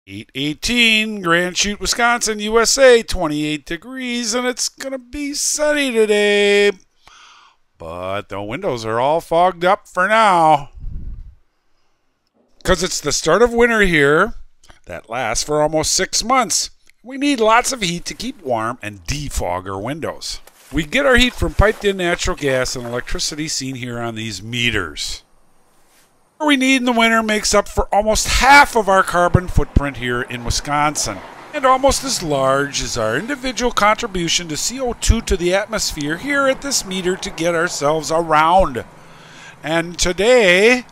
8:18, Grand Chute, Wisconsin, USA, 28 degrees, and it's going to be sunny today. But the windows are all fogged up for now. Because it's the start of winter here that lasts for almost 6 months. We need lots of heat to keep warm and defog our windows. We get our heat from piped-in natural gas and electricity seen here on these meters. What we need in the winter makes up for almost half of our carbon footprint here in Wisconsin, and almost as large as our individual contribution to CO2 to the atmosphere here at this meter to get ourselves around. And today,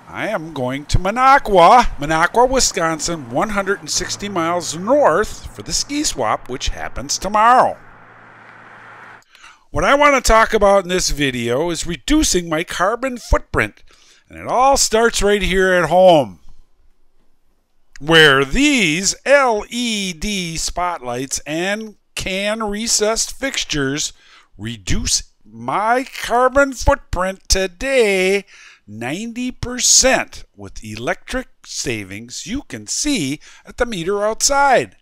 I am going to Minocqua, Wisconsin, 160 miles north for the ski swap, which happens tomorrow. What I want to talk about in this video is reducing my carbon footprint. And it all starts right here at home, where these LED spotlights and can recessed fixtures reduce my carbon footprint today 90% with electric savings you can see at the meter outside.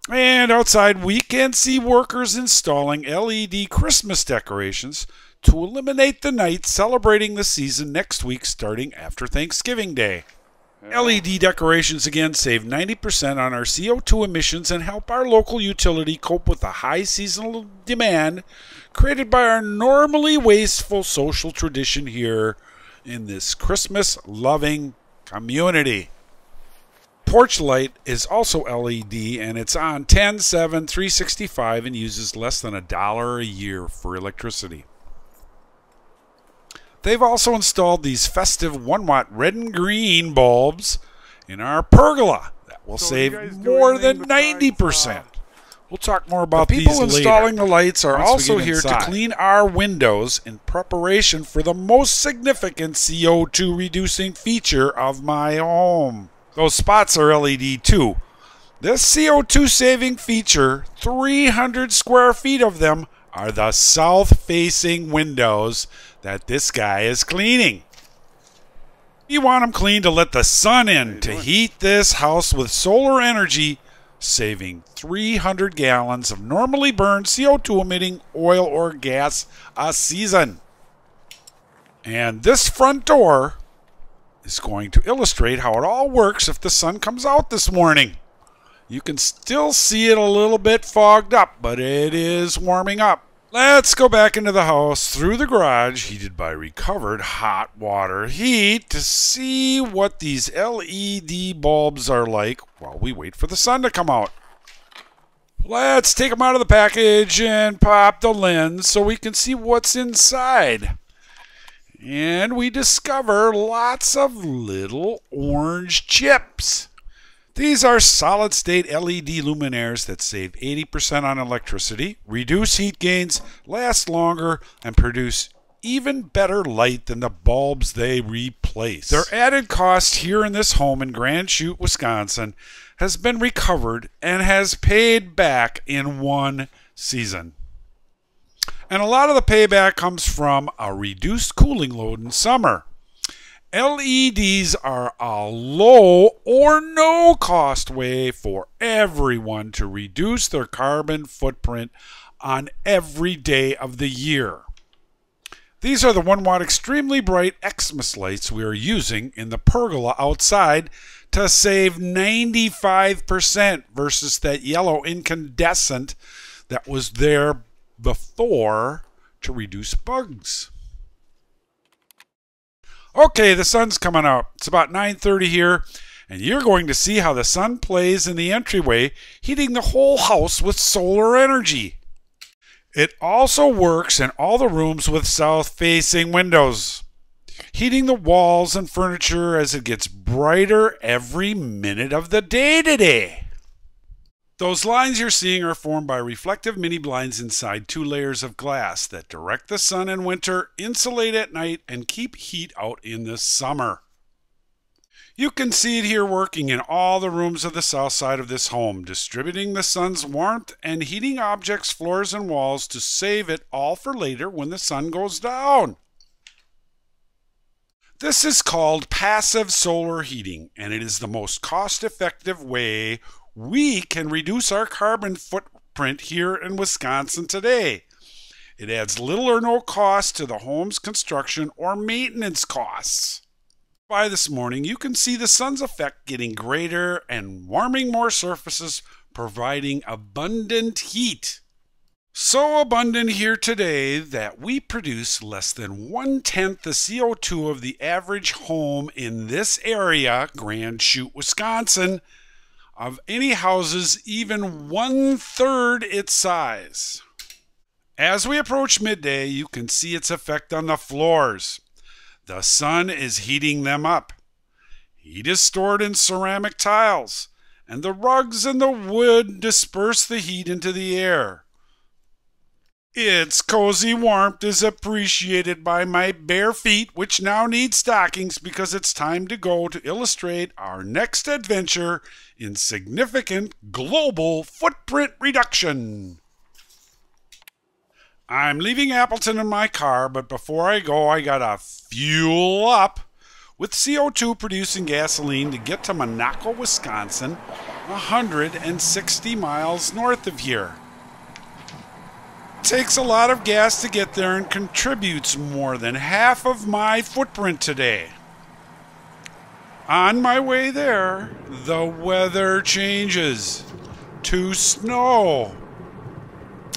And outside we can see workers installing LED Christmas decorations to eliminate the night celebrating the season next week starting after Thanksgiving Day. LED decorations again save 90% on our CO2 emissions and help our local utility cope with the high seasonal demand created by our normally wasteful social tradition here in this Christmas-loving community. Porch light is also LED and it's on 10/7/365 and uses less than $1 a year for electricity. They've also installed these festive 1-watt red and green bulbs in our pergola that will save more than 90%. We'll talk more about these later. The people installing the lights are also here to clean our windows in preparation for the most significant CO2 reducing feature of my home. Those spots are LED too. This CO2 saving feature, 300 square feet of them, are the south-facing windows that this guy is cleaning. You want them clean to let the sun in to heat this house with solar energy, saving 300 gallons of normally burned CO2-emitting oil or gas a season. And this front door is going to illustrate how it all works if the sun comes out this morning. You can still see it a little bit fogged up, but it is warming up. Let's go back into the house through the garage, heated by recovered hot water heat, to see what these LED bulbs are like while we wait for the sun to come out. Let's take them out of the package and pop the lens so we can see what's inside. And we discover lots of little orange chips. These are solid-state LED luminaires that save 80% on electricity, reduce heat gains, last longer, and produce even better light than the bulbs they replace. Their added cost here in this home in Grand Chute, Wisconsin, has been recovered and has paid back in one season. And a lot of the payback comes from a reduced cooling load in summer. LEDs are a low or no cost way for everyone to reduce their carbon footprint on every day of the year. These are the 1-watt extremely bright Xmas lights we are using in the pergola outside to save 95% versus that yellow incandescent that was there before to reduce bugs. Okay, the sun's coming out. It's about 9:30 here, and you're going to see how the sun plays in the entryway, heating the whole house with solar energy. It also works in all the rooms with south-facing windows, heating the walls and furniture as it gets brighter every minute of the day today. Those lines you're seeing are formed by reflective mini blinds inside 2 layers of glass that direct the sun in winter, insulate at night, and keep heat out in the summer. You can see it here working in all the rooms of the south side of this home, distributing the sun's warmth and heating objects, floors, and walls to save it all for later when the sun goes down. This is called passive solar heating, and it is the most cost-effective way we can reduce our carbon footprint here in Wisconsin today. It adds little or no cost to the home's construction or maintenance costs. By this morning, you can see the sun's effect getting greater and warming more surfaces, providing abundant heat. So abundant here today that we produce less than 1/10 the CO2 of the average home in this area, Grand Chute, Wisconsin, of any houses even 1/3 its size. As we approach midday, you can see its effect on the floors. The sun is heating them up. Heat is stored in ceramic tiles, and the rugs and the wood disperse the heat into the air. Its cozy warmth is appreciated by my bare feet, which now need stockings because it's time to go to illustrate our next adventure in significant global footprint reduction. I'm leaving Appleton in my car, but before I go, I gotta fuel up with CO2 producing gasoline to get to Monaco, Wisconsin, 160 miles north of here. It takes a lot of gas to get there and contributes more than half of my footprint today. On my way there, the weather changes to snow.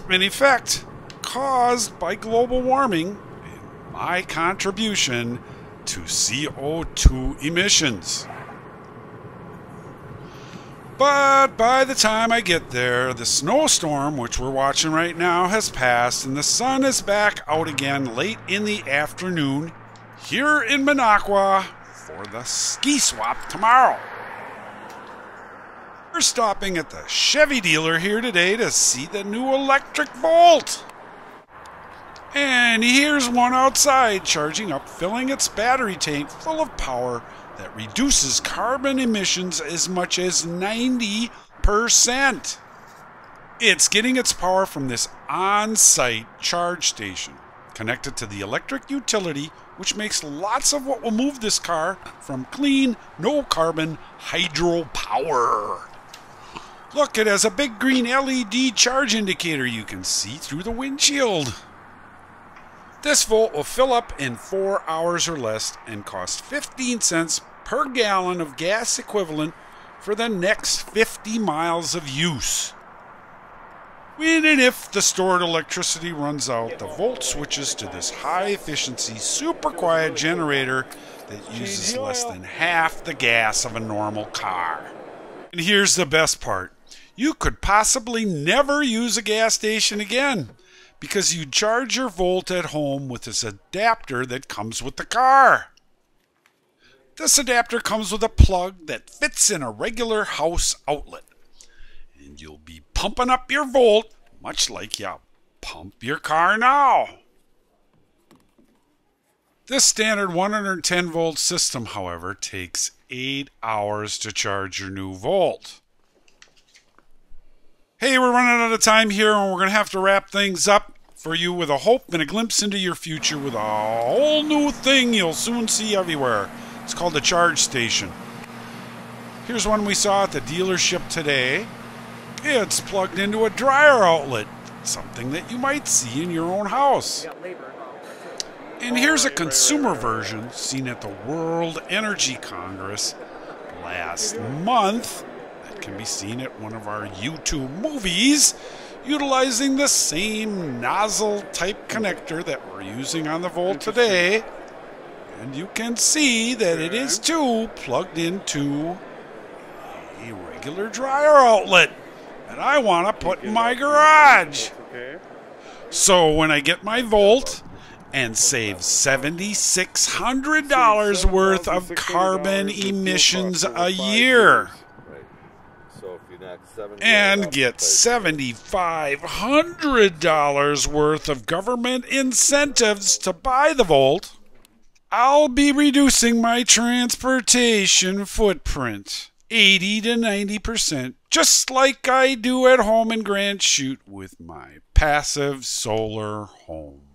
An effect caused by global warming and my contribution to CO2 emissions. But by the time I get there, the snowstorm, which we're watching right now, has passed and the sun is back out again late in the afternoon here in Monaco for the ski swap tomorrow. We're stopping at the Chevy dealer here today to see the new electric Volt. And here's one outside charging up, filling its battery tank full of power that reduces carbon emissions as much as 90%. It's getting its power from this on-site charge station connected to the electric utility, which makes lots of what will move this car from clean, no-carbon hydropower. Look, it has a big green LED charge indicator you can see through the windshield. This Volt will fill up in 4 hours or less and cost 15 cents per gallon of gas equivalent for the next 50 miles of use. When and if the stored electricity runs out, the Volt switches to this high-efficiency, super quiet generator that uses less than half the gas of a normal car. And here's the best part. You could possibly never use a gas station again, because you charge your Volt at home with this adapter that comes with the car. This adapter comes with a plug that fits in a regular house outlet. And you'll be pumping up your Volt much like you pump your car now. This standard 110 volt system, however, takes 8 hours to charge your new Volt. Hey, we're running out of time here, and we're going to have to wrap things up for you with a hope and a glimpse into your future with a whole new thing you'll soon see everywhere. It's called a charge station. Here's one we saw at the dealership today. It's plugged into a dryer outlet, something that you might see in your own house. And here's a consumer version seen at the World Energy Congress last month. Can be seen at one of our YouTube movies, utilizing the same nozzle type connector that we're using on the Volt today. And you can see that it is too plugged into a regular dryer outlet that I want to put in my garage. So when I get my Volt and save $7,600 worth of carbon emissions a year, and get $7,500 worth of government incentives to buy the Volt, I'll be reducing my transportation footprint 80 to 90%, just like I do at home in Grand Chute with my passive solar home.